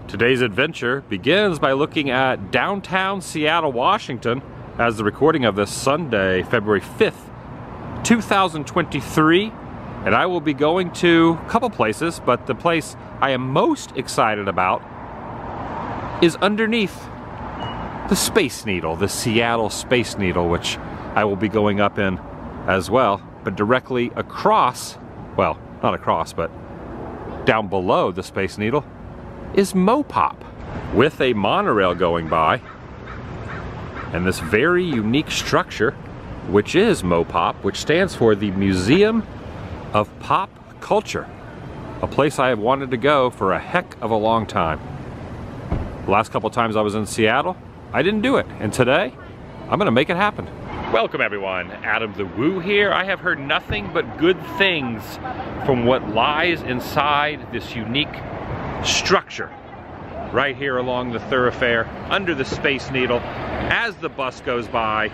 Today's adventure begins by looking at downtown Seattle, Washington, as the recording of this Sunday, February 5th, 2023. And I will be going to a couple places, but the place I am most excited about is underneath the Space Needle, the Seattle Space Needle, which I will be going up in as well. But directly across, well, not across, but down below the Space Needle is MoPop, with a monorail going by, and this very unique structure, which is MoPop, which stands for the Museum of Pop Culture, a place I have wanted to go for a heck of a long time. The last couple times I was in Seattle, I didn't do it, and today I'm gonna make it happen. Welcome everyone, Adam the Woo here. I have heard nothing but good things from what lies inside this unique structure right here along the thoroughfare under the Space Needle. As the bus goes by,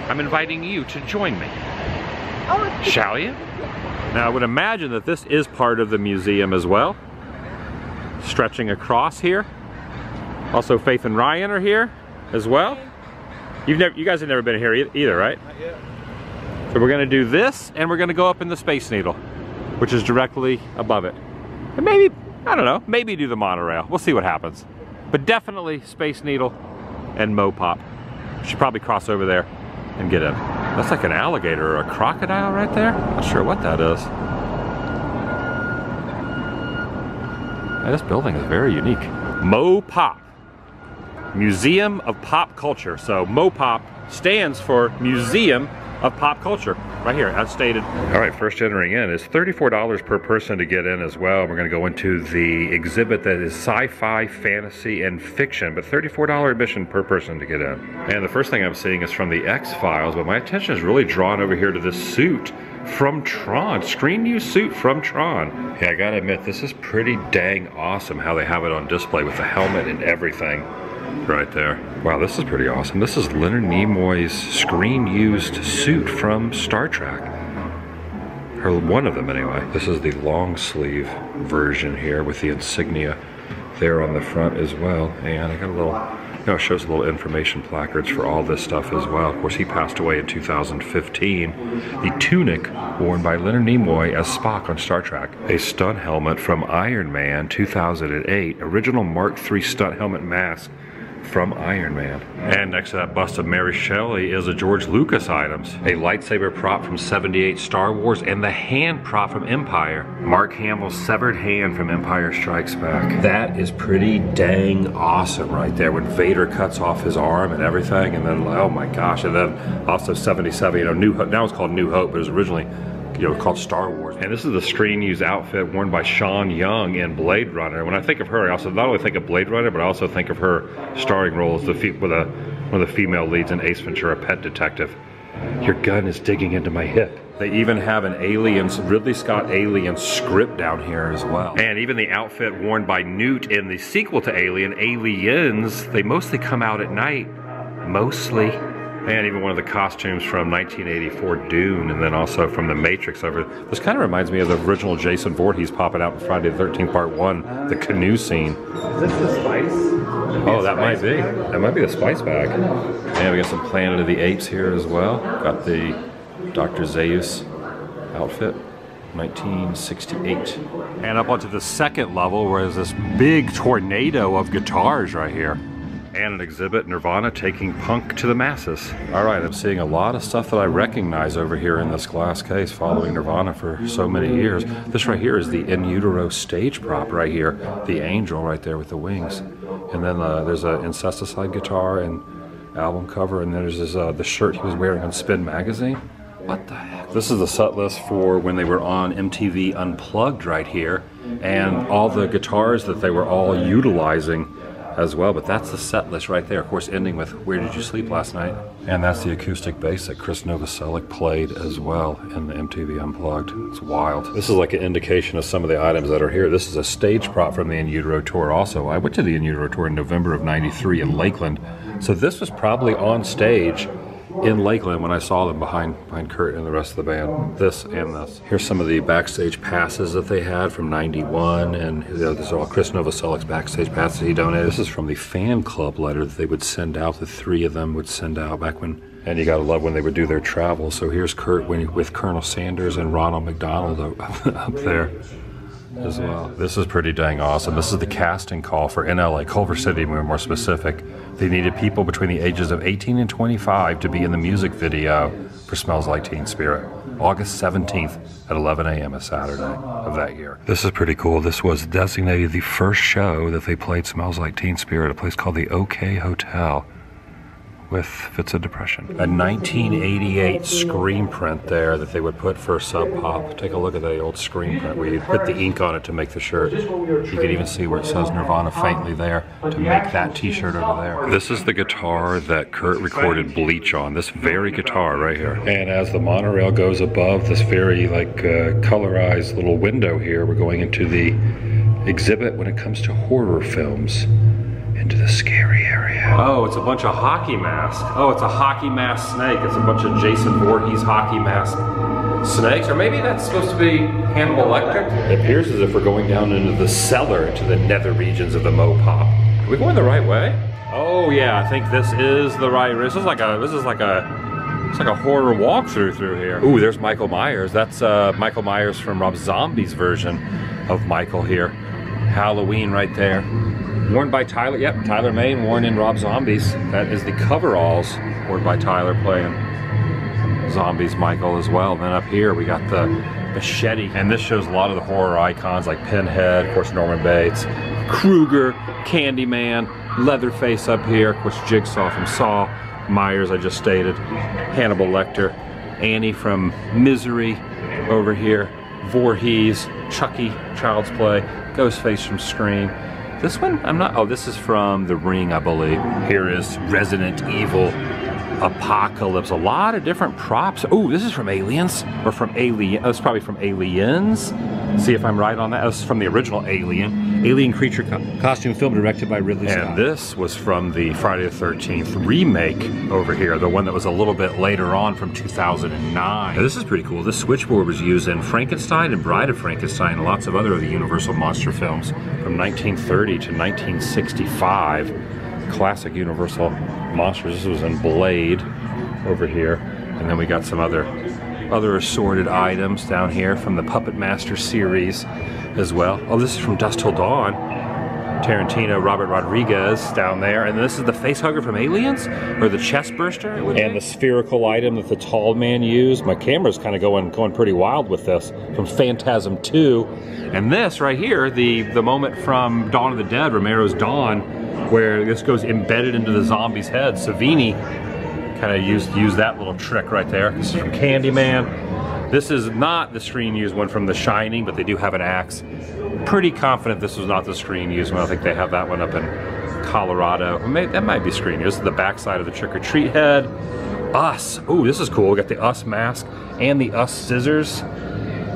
I'm inviting you to join me. Shall you? Now I would imagine that this is part of the museum as well. Stretching across here. Also Faith and Ryan are here as well. You guys have never been here either, right? Not yet. So we're gonna do this, and we're gonna go up in the Space Needle, which is directly above it. And maybe, I don't know, maybe do the monorail. We'll see what happens. But definitely Space Needle and MoPop. Should probably cross over there and get in. That's like an alligator or a crocodile right there. Not sure what that is. Yeah, this building is very unique. MoPop, Museum of Pop Culture. So MoPop stands for Museum of Pop Culture, right here, as stated. All right, first entering in is $34 per person to get in as well. We're gonna go into the exhibit that is sci-fi, fantasy, and fiction, but $34 admission per person to get in. And the first thing I'm seeing is from the X-Files, but my attention is really drawn over here to this suit from Tron, screen use suit from Tron. Yeah, I gotta admit, this is pretty dang awesome how they have it on display with the helmet and everything. Right there. Wow, this is pretty awesome. This is Leonard Nimoy's screen-used suit from Star Trek. Or one of them, anyway. This is the long sleeve version here with the insignia there on the front as well. And I got a little, it shows a little information placards for all this stuff as well. Of course, he passed away in 2015. The tunic worn by Leonard Nimoy as Spock on Star Trek. A stunt helmet from Iron Man 2008. Original Mark III stunt helmet mask from Iron Man. And next to that bust of Mary Shelley is a George Lucas items. A lightsaber prop from '78 Star Wars and the hand prop from Empire. Mark Hamill's severed hand from Empire Strikes Back. That is pretty dang awesome right there when Vader cuts off his arm and everything, and then, oh my gosh, and then also 77, New Hope, now it's called New Hope, but it was originally called Star Wars. And this is the screen-used outfit worn by Sean Young in Blade Runner. When I think of her, I also not only think of Blade Runner, but I also think of her starring role as one of the female leads in Ace Ventura: Pet Detective. Your gun is digging into my hip. They even have an Ridley Scott Alien script down here as well. And even the outfit worn by Newt in the sequel to Alien, Aliens, they mostly come out at night. Mostly. And even one of the costumes from 1984 Dune, and then also from The Matrix over. This kind of reminds me of the original Jason Voorhees popping out in Friday the 13th Part 1, the canoe scene. Is this the spice? Oh, that might be. That might be the spice bag. And we got some Planet of the Apes here as well. Got the Dr. Zaius outfit, 1968. And up onto the second level, where there's this big tornado of guitars right here. And an exhibit, Nirvana taking punk to the masses. All right, I'm seeing a lot of stuff that I recognize over here in this glass case, following Nirvana for so many years. This right here is the In Utero stage prop right here, the angel right there with the wings. And then there's an Incesticide guitar and album cover, and then there's this, the shirt he was wearing on Spin magazine. What the heck? This is the set list for when they were on MTV Unplugged right here, and all the guitars that they were all utilizing as well, but that's the set list right there, of course, ending with Where Did You Sleep Last Night? And that's the acoustic bass that Chris Novoselic played as well in the MTV Unplugged. It's wild. This is like an indication of some of the items that are here. This is a stage prop from the In Utero tour also. I went to the In Utero tour in November of '93 in Lakeland, so this was probably on stage in Lakeland when I saw them behind Kurt and the rest of the band. This and this. Here's some of the backstage passes that they had from '91, and you know, these are all Chris Novoselic's backstage passes he donated. This is from the fan club letter that they would send out. The three of them would send out back when, and you gotta love when they would do their travel. So here's Kurt with Colonel Sanders and Ronald McDonald up there as well. This is pretty dang awesome. This is the casting call for NLA, Culver City, more specific. They needed people between the ages of 18 and 25 to be in the music video for Smells Like Teen Spirit. August 17th at 11 a.m. a Saturday of that year. This is pretty cool. This was designated the first show that they played Smells Like Teen Spirit, a place called the OK Hotel, with Fits of Depression. A 1988 screen print there that they would put for Sub Pop. Take a look at that old screen print where you put the ink on it to make the shirt. You can even see where it says Nirvana faintly there to make that t-shirt over there. This is the guitar that Kurt recorded Bleach on, this very guitar right here. And as the monorail goes above this very colorized little window here, we're going into the exhibit when it comes to horror films. Into the scary area. Oh, it's a bunch of hockey masks. Oh, it's a hockey mask snake. It's a bunch of Jason Voorhees hockey mask snakes. Or maybe that's supposed to be Hannibal Lecter. It appears as if we're going down into the cellar, into the nether regions of the MoPop. Are we going the right way? Oh yeah, I think this is the right. This is like a horror walkthrough through here. Ooh, there's Michael Myers. That's Michael Myers from Rob Zombie's version of Michael here. Halloween right there. Worn by Tyler, yep, Tyler May, worn in Rob Zombies. That is the coveralls, worn by Tyler playing Zombies Michael as well. Then up here we got the machete, and this shows a lot of the horror icons like Pinhead, of course Norman Bates, Krueger, Candyman, Leatherface up here, of course Jigsaw from Saw, Myers I just stated, Hannibal Lecter, Annie from Misery over here, Voorhees, Chucky, Child's Play, Ghostface from Scream. This one, I'm not, oh, this is from The Ring, I believe. Here is Resident Evil Apocalypse. A lot of different props. Oh, this is from Aliens, or from Alien, oh, it's probably from Aliens. See if I'm right on that. This is from the original Alien creature costume film directed by Ridley Scott. And this was from the Friday the 13th remake over here, the one that was a little bit later on from 2009. Now, this is pretty cool. This switchboard was used in Frankenstein and Bride of Frankenstein and lots of other of the Universal monster films from 1930 to 1965. Classic Universal monsters. This was in Blade over here. And then we got some other assorted items down here from the Puppet Master series as well. Oh, this is from Dusk Till Dawn. Tarantino, Robert Rodriguez down there. And this is the facehugger from Aliens, or the chest burster. And the spherical item that the tall man used. My camera's kind of going pretty wild with this, from Phantasm 2. And this right here, the moment from Dawn of the Dead, Romero's Dawn, where this goes embedded into the zombie's head. Savini kind of used that little trick right there. This is from Candyman. This is not the screen used one from The Shining, but they do have an axe. Pretty confident this was not the screen used one. I think they have that one up in Colorado. That might be screen used. This is the backside of the Trick or Treat head. Us. Ooh, this is cool. We got the Us mask and the Us scissors.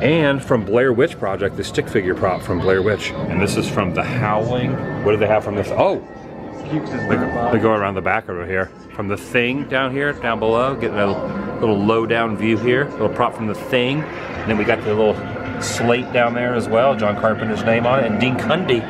And from Blair Witch Project, the stick figure prop from Blair Witch. And this is from The Howling. What do they have from this? Oh! They go around the back over here. From The Thing down here, down below, getting a little low down view here. A little prop from The Thing. And then we got the little slate down there as well, John Carpenter's name on it, and Dean Cundy.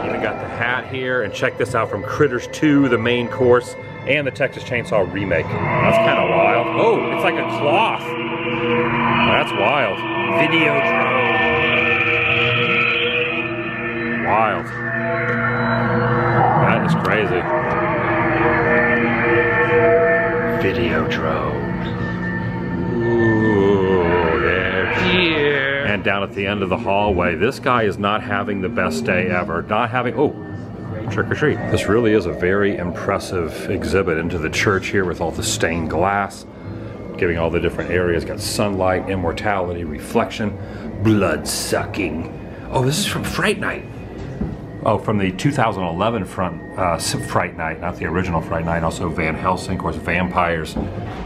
Even got the hat here, and check this out from Critters 2, the main course, and the Texas Chainsaw remake. That's kind of wild. Oh, it's like a cloth. That's wild. Videodrome. Wild. That is crazy. Videodrome. Ooh, they're here. And down at the end of the hallway, this guy is not having the best day ever. Not having, oh, trick or treat. This really is a very impressive exhibit into the church here with all the stained glass, giving all the different areas. Got sunlight, immortality, reflection, blood sucking. Oh, this is from Fright Night. Oh, from the 2011 Fright Night, not the original Fright Night. Also Van Helsing, of course, vampires.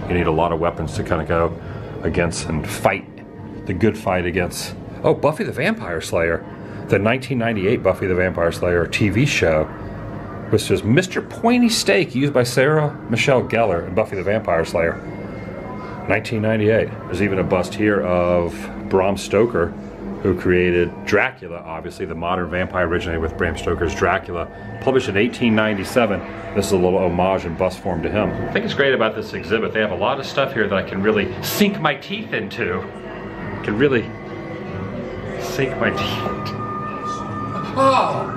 You need a lot of weapons to kind of go against and fight the good fight against. Oh, Buffy the Vampire Slayer. The 1998 Buffy the Vampire Slayer TV show which is Mr. Pointy Steak, used by Sarah Michelle Gellar in Buffy the Vampire Slayer. 1998. There's even a bust here of Bram Stoker, who created Dracula, obviously the modern vampire originated with Bram Stoker's Dracula. Published in 1897. This is a little homage in bust form to him. I think it's great about this exhibit. They have a lot of stuff here that I can really sink my teeth into. I can really sink my teeth into. Oh!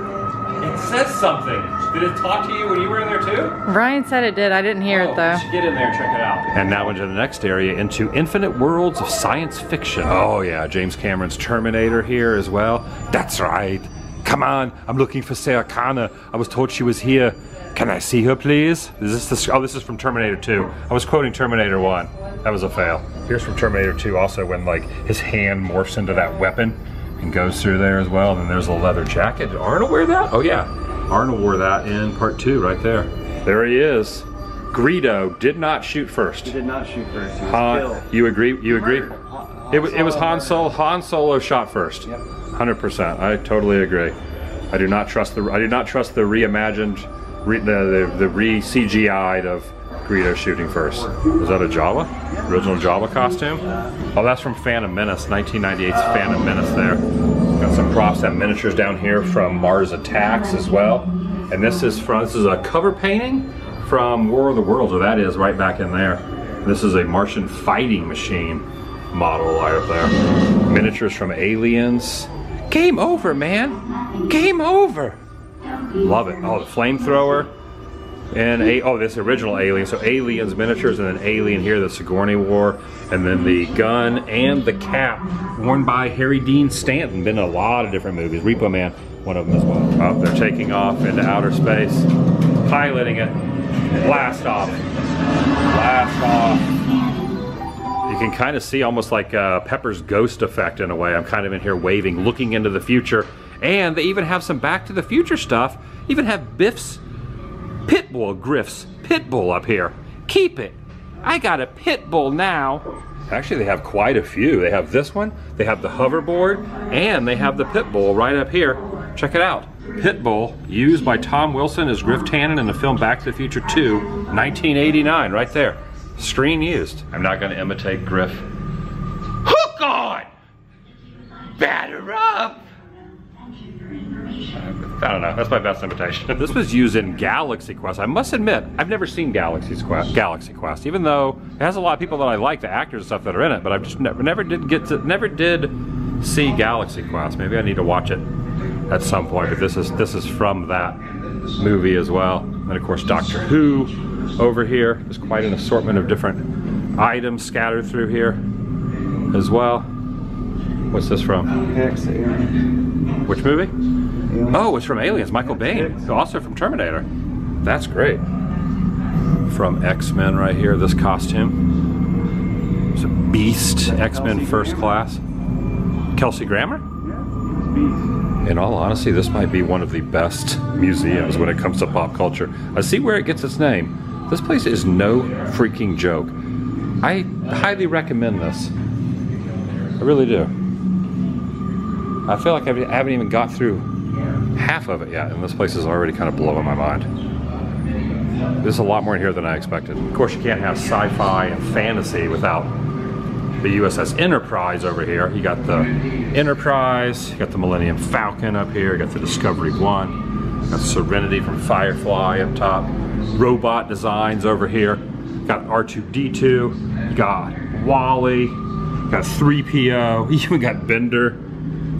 It says something. Did it talk to you when you were in there too? Ryan said it did. I didn't hear it though. You should get in there and check it out. And now into the next area, into infinite worlds of science fiction. Oh yeah, James Cameron's Terminator here as well. That's right. Come on, I'm looking for Sarah Connor. I was told she was here. Can I see her, please? Is this oh, this is from Terminator 2. I was quoting Terminator 1. That was a fail. Here's from Terminator 2 also when like his hand morphs into that weapon and goes through there as well. And then there's a leather jacket. Did Arnold wear that? Oh yeah, Arnold wore that in part 2 right there. There he is. Greedo did not shoot first. He did not shoot first. He was killed. You agree? You agree? It was Han Solo. Han Solo shot first. Yep. 100%. I totally agree. I do not trust the reimagined, the re-CGI'd of Greedo shooting first. Is that a Jawa? Original Jawa costume? Oh, that's from Phantom Menace, 1998's Phantom Menace there. Got some props and miniatures down here from Mars Attacks as well. And this is a cover painting from War of the Worlds, so that is right back in there. This is a Martian fighting machine model right up there. Miniatures from Aliens. Game over, man. Game over. Love it. Oh, the flamethrower. And this original Alien. So Aliens miniatures, and then Alien here, the Sigourney wore. And then the gun and the cap worn by Harry Dean Stanton. Been in a lot of different movies. Repo Man, one of them as well. Oh, they're taking off into outer space. Piloting it. Blast off. Blast off. You can kind of see almost like Pepper's ghost effect in a way. I'm kind of in here waving, looking into the future. And they even have some Back to the Future stuff. Even have Biff's Griff's Pitbull up here. Keep it. I got a Pitbull now. Actually, they have quite a few. They have this one, they have the hoverboard, and they have the Pitbull right up here. Check it out. Pitbull, used by Tom Wilson as Griff Tannen in the film Back to the Future 2, 1989, right there. Screen used. I'm not going to imitate Griff. Hook on! Batter up! I don't know, that's my best imitation. This was used in Galaxy Quest. I must admit, I've never seen Galaxy Quest, even though it has a lot of people that I like, the actors and stuff that are in it, but I've just never did see Galaxy Quest. Maybe I need to watch it at some point, but this is from that movie as well. And of course, Doctor Who over here. There's quite an assortment of different items scattered through here as well. What's this from? Which movie? Aliens. Oh, it's from Aliens. Michael Bain, also from Terminator. That's great. From X-Men right here, this costume. It's a Beast, X-Men First Class. Kelsey Grammer? Yeah. In all honesty, this might be one of the best museums when it comes to pop culture. I see where it gets its name. This place is no freaking joke. I highly recommend this. I really do. I feel like I haven't even got through half of it yet, and this place is already kind of blowing my mind. There's a lot more in here than I expected. Of course, you can't have sci-fi and fantasy without the USS Enterprise over here. You got the Enterprise, you got the Millennium Falcon up here, you got the Discovery 1, you got Serenity from Firefly up top, robot designs over here, you got R2-D2, you got Wally, you got 3PO, you even got Bender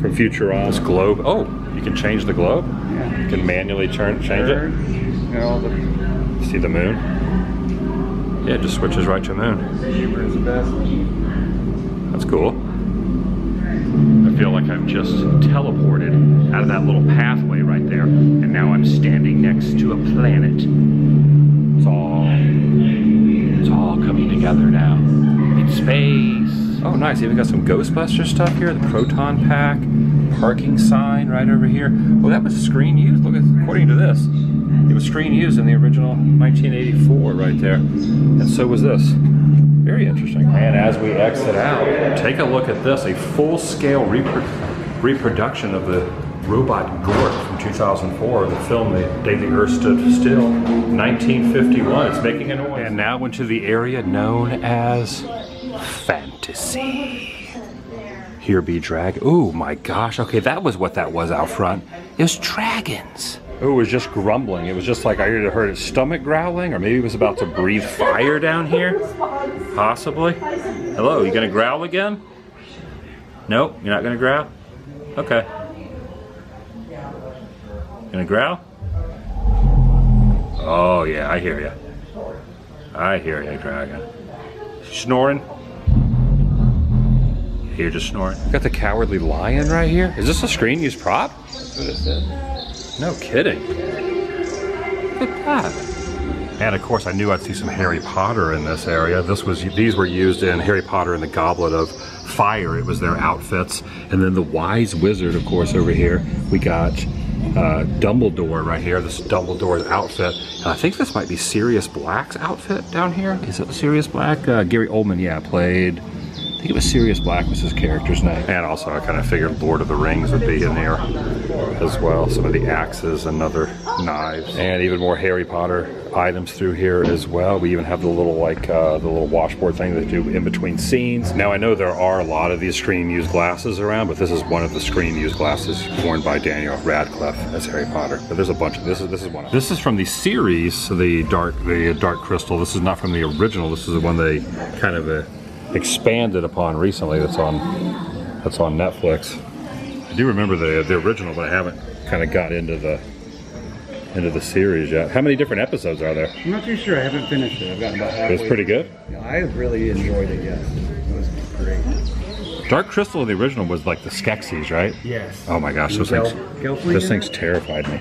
from Futurama. This globe, oh, you can change the globe? Yeah. You can manually change it? See the moon? Yeah, it just switches right to moon. Jupiter's the best. That's cool. I feel like I've just teleported out of that little pathway right there, and now I'm standing next to a planet. It's all coming together now. In space. Oh, nice. Even got some Ghostbuster stuff here. The proton pack, parking sign right over here. Oh, that was screen used. Look, according to this, it was screen used in the original 1984 right there, and so was this. Very interesting. And as we exit out, take a look at this, a full-scale reproduction of the Robot Gort from 2004, the film The Day the Earth Stood Still, 1951. It's making a noise. And now into the area known as Fantasy. Here be drag. Oh my gosh, okay, that was what that was out front. It was dragons. Oh, it was just grumbling. It was just like I either heard its stomach growling or maybe it was about to breathe fire down here. Possibly. Hello, you gonna growl again? Nope, you're not gonna growl? Okay. Gonna growl? Oh yeah, I hear you. I hear you, dragon. Snoring? You're just snoring. Got the Cowardly Lion right here. Is this a screen used prop? That's what it said. No kidding. Look at that. And of course I knew I'd see some Harry Potter in this area. These were used in Harry Potter and the Goblet of Fire. It was their outfits. And then the Wise Wizard, of course, over here. We got Dumbledore right here. This is Dumbledore's outfit. And I think this might be Sirius Black's outfit down here. Is it Sirius Black? Gary Oldman, yeah, played. I think it was Sirius Black was his character's name. And also I kind of figured Lord of the Rings would be in here as well. Some of the axes and other knives. And even more Harry Potter items through here as well. We even have the little the little washboard thing they do in between scenes. Now I know there are a lot of these Scream used glasses around, but this is one of the Scream used glasses worn by Daniel Radcliffe as Harry Potter. But there's a bunch of this is one of them. This is from the series, the Dark Crystal. This is not from the original. This is the one they kind of expanded upon recently. That's on Netflix. I do remember the original, but I haven't kind of got into the series yet. How many different episodes are there? I'm not too sure. I haven't finished it. I've gotten about halfway. It was pretty good? Yeah, I really enjoyed it, yes. It was great. Dark Crystal in the original was like the Skeksis, right? Yes. Oh my gosh, those things terrified me.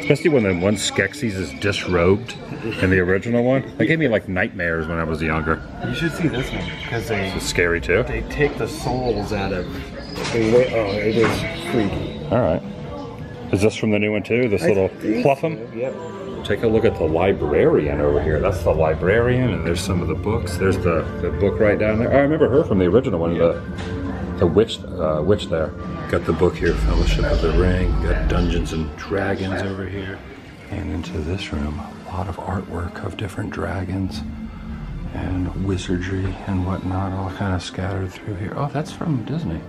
Especially when the one Skeksis is disrobed in the original one. That gave me like nightmares when I was younger. You should see this one, because It's scary too. they take the souls out of... it is freaky. Alright. Is this from the new one too? This little Pluffum? So. Yep. Take a look at the librarian over here. That's the librarian, and there's some of the books. There's the book right down there. I remember her from the original one, the witch there. Got the book here, Fellowship of the Ring. Got Dungeons and Dragons over here. And into this room, a lot of artwork of different dragons and wizardry and whatnot, all kind of scattered through here. Oh, that's from Disney.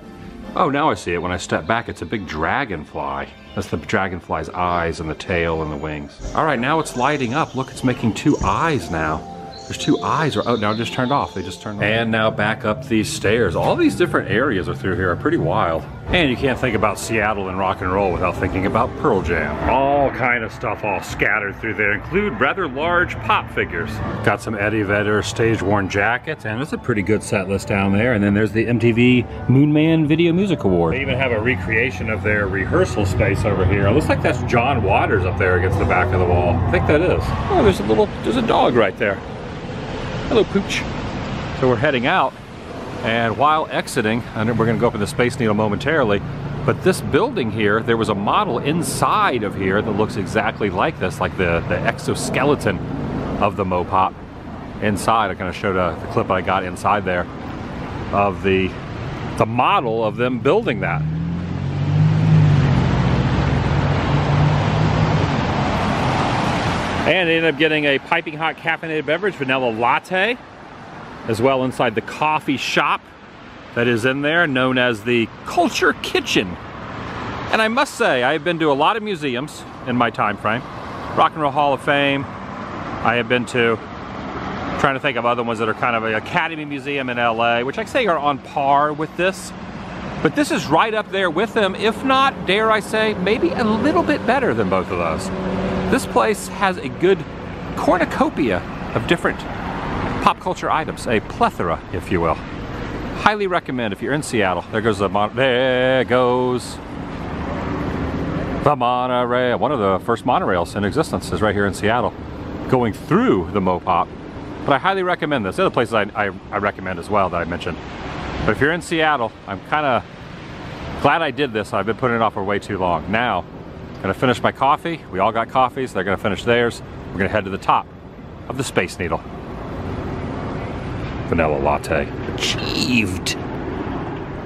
Oh, now I see it. When I step back, it's a big dragonfly. That's the dragonfly's eyes and the tail and the wings. All right, now it's lighting up. Look, it's making two eyes now. There's two eyes. Oh, now it just turned off. They just turned off. And now back up these stairs. All these different areas are through here are pretty wild. And you can't think about Seattle and rock and roll without thinking about Pearl Jam. All kind of stuff all scattered through there, include rather large pop figures. Got some Eddie Vedder stage-worn jackets, and it's a pretty good set list down there. And then there's the MTV Moonman Video Music Award. They even have a recreation of their rehearsal space over here. It looks like that's John Waters up there against the back of the wall. I think that is. Oh, there's a dog right there. Hello, Pooch. So we're heading out, and while exiting, and we're going to go up in the Space Needle momentarily, but this building here, there was a model inside of here that looks exactly like this, like the exoskeleton of the MoPop inside. I kind of showed the clip I got inside there of the model of them building that. And I ended up getting a piping hot caffeinated beverage, vanilla latte, as well inside the coffee shop that is in there, known as the Culture Kitchen. And I must say, I've been to a lot of museums in my time frame. Rock and Roll Hall of Fame, I have been to. I'm trying to think of other ones that are kind of an Academy Museum in LA, which I say are on par with this. But this is right up there with them, if not, dare I say, maybe a little bit better than both of those. This place has a good cornucopia of different pop culture items, a plethora, if you will. Highly recommend if you're in Seattle. There goes the monorail. One of the first monorails in existence is right here in Seattle, going through the MoPop. But I highly recommend this. The other places I recommend as well that I mentioned. But if you're in Seattle, I'm kind of glad I did this. I've been putting it off for way too long. Now, gonna finish my coffee. We all got coffees. They're gonna finish theirs. We're gonna head to the top of the Space Needle. Vanilla latte. Achieved.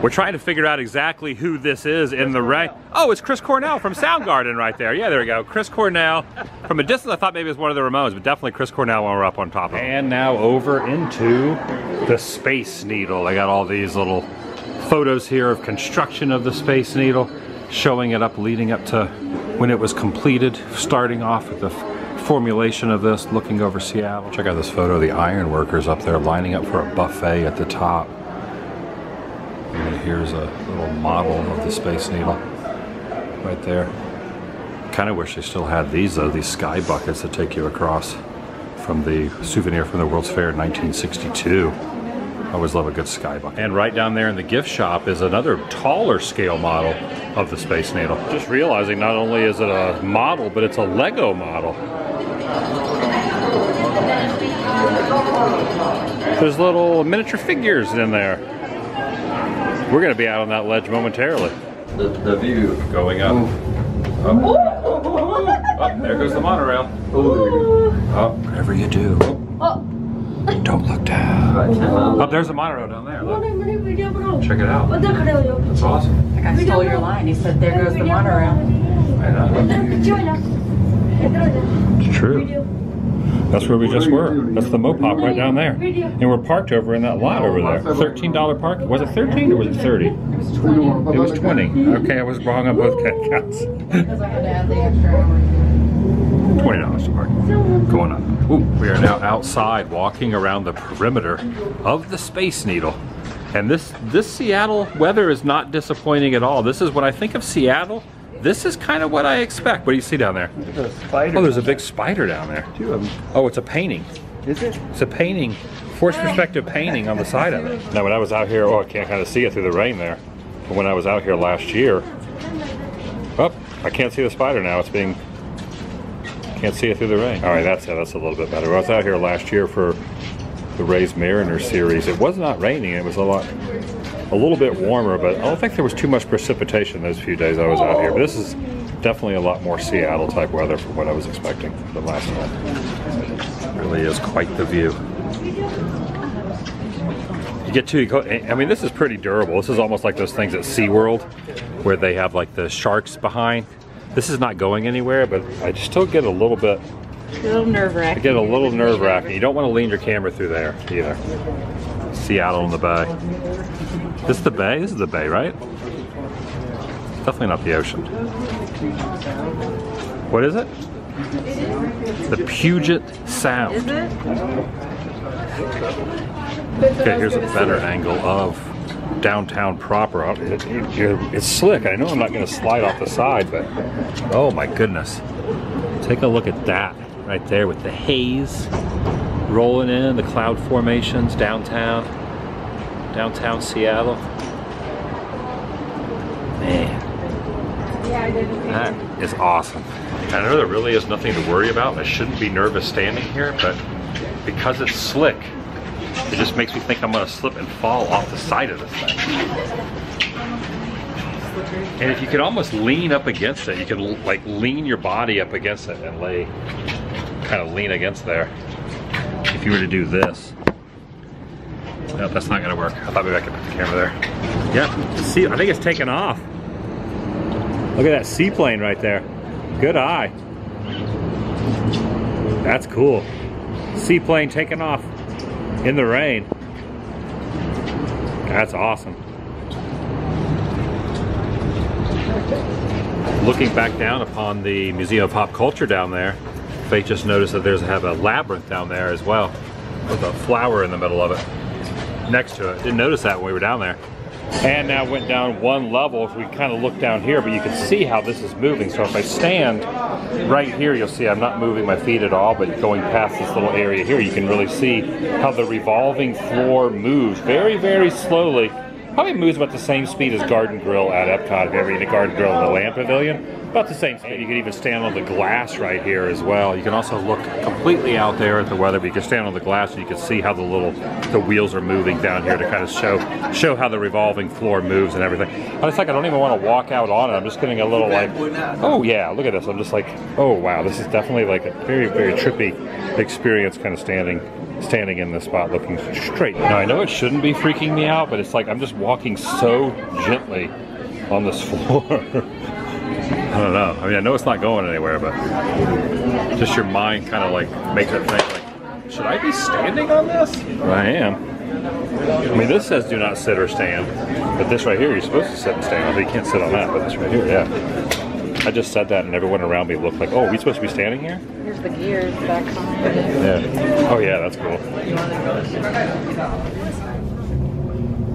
We're trying to figure out exactly who this is in the rain. Oh, it's Chris Cornell from Soundgarden right there. Yeah, there we go. Chris Cornell. From a distance, I thought maybe it was one of the Ramones, but definitely Chris Cornell when we're up on top of it. And now over into the Space Needle. I got all these little photos here of construction of the Space Needle, showing it up, leading up to when it was completed, starting off with the formulation of this, looking over Seattle. Check out this photo of the iron workers up there lining up for a buffet at the top. And here's a little model of the Space Needle right there. Kind of wish they still had these though, these sky buckets that take you across from the souvenir from the World's Fair in 1962. I always love a good sky bucket. And right down there in the gift shop is another taller scale model of the Space Needle. Just realizing not only is it a model, but it's a Lego model. There's little miniature figures in there. We're going to be out on that ledge momentarily. The view. Going up. Oh, there goes the monorail. Oh, whatever you do, don't look down. Oh, there's a monorail down there. Look. Check it out. That's awesome. The guy stole your line. He said, there goes the monorail. I know. It's true. That's where we just were. That's the MoPop right down there. And we're parked over in that lot over there. $13 parking. Was it 13 or was it 30? It was 20. It was 20. Okay, I was wrong on both counts. Because I had to add the extra hour. $20 to park. Going up. Ooh, we are now outside walking around the perimeter of the Space Needle. And this Seattle weather is not disappointing at all. This is when I think of Seattle, this is kind of what I expect. What do you see down there? There's a spider. Oh, there's a big spider down there. Two of them. Oh, it's a painting. Is it? It's a painting, forced perspective painting on the side of it. Now when I was out here, oh, I can't kind of see it through the rain there. But when I was out here last year, oh, I can't see the spider now. It's being, can't see it through the rain. All right, that's it. That's a little bit better. When I was out here last year for the Rays Mariners series. It was not raining. It was a little bit warmer, but I don't think there was too much precipitation those few days I was out here. But this is definitely a lot more Seattle type weather from what I was expecting the last time. It really is quite the view. You get to, I mean, this is pretty durable. This is almost like those things at SeaWorld where they have like the sharks behind. This is not going anywhere, but I still get a little bit. A little nerve-wracking. I get a little nerve-wracking. You don't want to lean your camera through there either. Seattle in the bay. This is the bay? This is the bay, right? Definitely not the ocean. What is it? The Puget Sound. Is it? Okay, here's a better angle of downtown proper. It's slick. I know I'm not going to slide off the side, but oh my goodness. Take a look at that right there with the haze rolling in, the cloud formations downtown Seattle. Man, that is awesome. I know there really is nothing to worry about. I shouldn't be nervous standing here, but because it's slick, it just makes me think I'm gonna slip and fall off the side of this thing. And if you could almost lean up against it, you could like lean your body up against it and kind of lean against there. If you were to do this. No, that's not gonna work. I thought maybe I could put the camera there. Yeah, see, I think it's taken off. Look at that seaplane right there. Good eye. That's cool. Seaplane taking off in the rain. That's awesome. Looking back down upon the Museum of Pop Culture down there, Faith just noticed that there's a labyrinth down there as well, with a flower in the middle of it, next to it. Didn't notice that when we were down there. And now went down one level. If we kind of look down here, but you can see how this is moving. So if I stand right here, you'll see I'm not moving my feet at all, but going past this little area here, you can really see how the revolving floor moves very, very slowly. Probably moves about the same speed as Garden Grill at Epcot. If you ever eat a Garden Grill in the Land Pavilion, about the same speed. You can even stand on the glass right here as well. You can also look completely out there at the weather, but you can stand on the glass and you can see how the wheels are moving down here to kind of show how the revolving floor moves and everything. But it's like I don't even want to walk out on it. I'm just getting a little like, oh yeah, look at this. I'm just like, oh wow, this is definitely like a very, very trippy experience kind of standing standing in this spot looking straight. Now I know it shouldn't be freaking me out, but it's like I'm just walking so gently on this floor. I don't know. I mean, I know it's not going anywhere, but just your mind kind of like makes it think like, should I be standing on this? I am. I mean, this says do not sit or stand, but this right here, you're supposed to sit and stand. Although you can't sit on that, but this right here, yeah. I just said that and everyone around me looked like, oh, are we supposed to be standing here? Here's the gears back on. Yeah. Oh yeah, that's cool.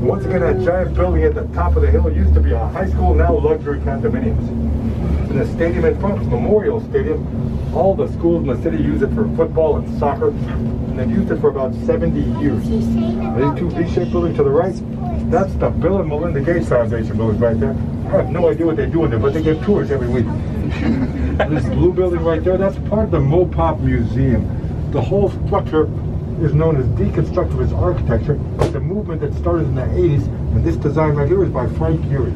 Once again, that giant building at the top of the hill used to be a high school, now luxury condominiums. And the stadium in front, Memorial Stadium, all the schools in the city use it for football and soccer, and they've used it for about 70 years. These two V-shaped buildings to the right, that's the Bill and Melinda Gates Foundation buildings right there. I have no idea what they do in there, but they give tours every week. This blue building right there, that's part of the MoPop Museum. The whole structure is known as deconstructivist architecture, but the movement that started in the 80s, and this design right here is by Frank Gehry.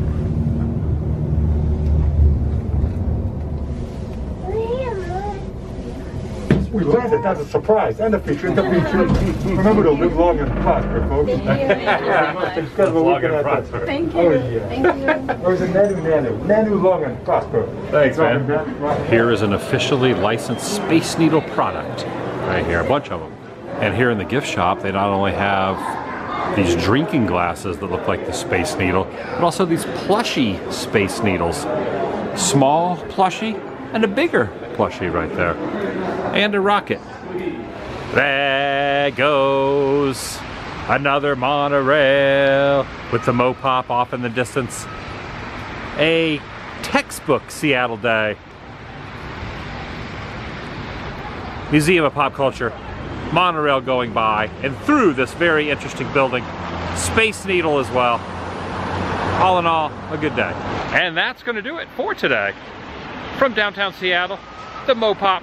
We landed, that's a surprise, and a feature, it's a feature. Remember to live long and prosper, folks. Incredible long and prosper. Thank you. Oh, yeah. Thank you. Or is it Nanu long and prosper. Thanks, man. Here is an officially licensed Space Needle product. Right here, a bunch of them. And here in the gift shop, they not only have these drinking glasses that look like the Space Needle, but also these plushy Space Needles. Small plushie and a bigger plushie right there. And a rocket. There goes another monorail with the MoPop off in the distance. A textbook Seattle day. Museum of Pop Culture. Monorail going by and through this very interesting building. Space Needle as well. All in all, a good day. And that's going to do it for today. From downtown Seattle, the MoPop,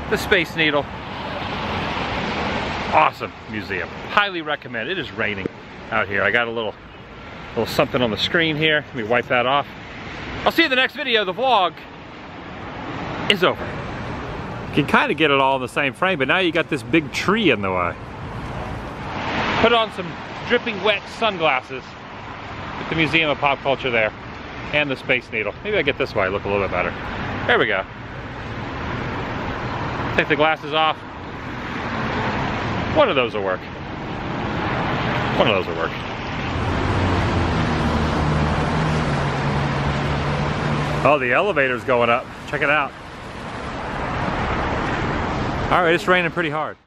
the Space Needle. Awesome museum. Highly recommend. It is raining out here. I got a little something on the screen here. Let me wipe that off. I'll see you in the next video. The vlog is over. You can kind of get it all in the same frame, but now you got this big tree in the way. Put on some dripping wet sunglasses at the Museum of Pop Culture there. And the Space Needle. Maybe I get this way, look a little bit better. There we go. Take the glasses off. One of those will work. One of those will work. Oh, the elevator's going up. Check it out. All right, it's raining pretty hard.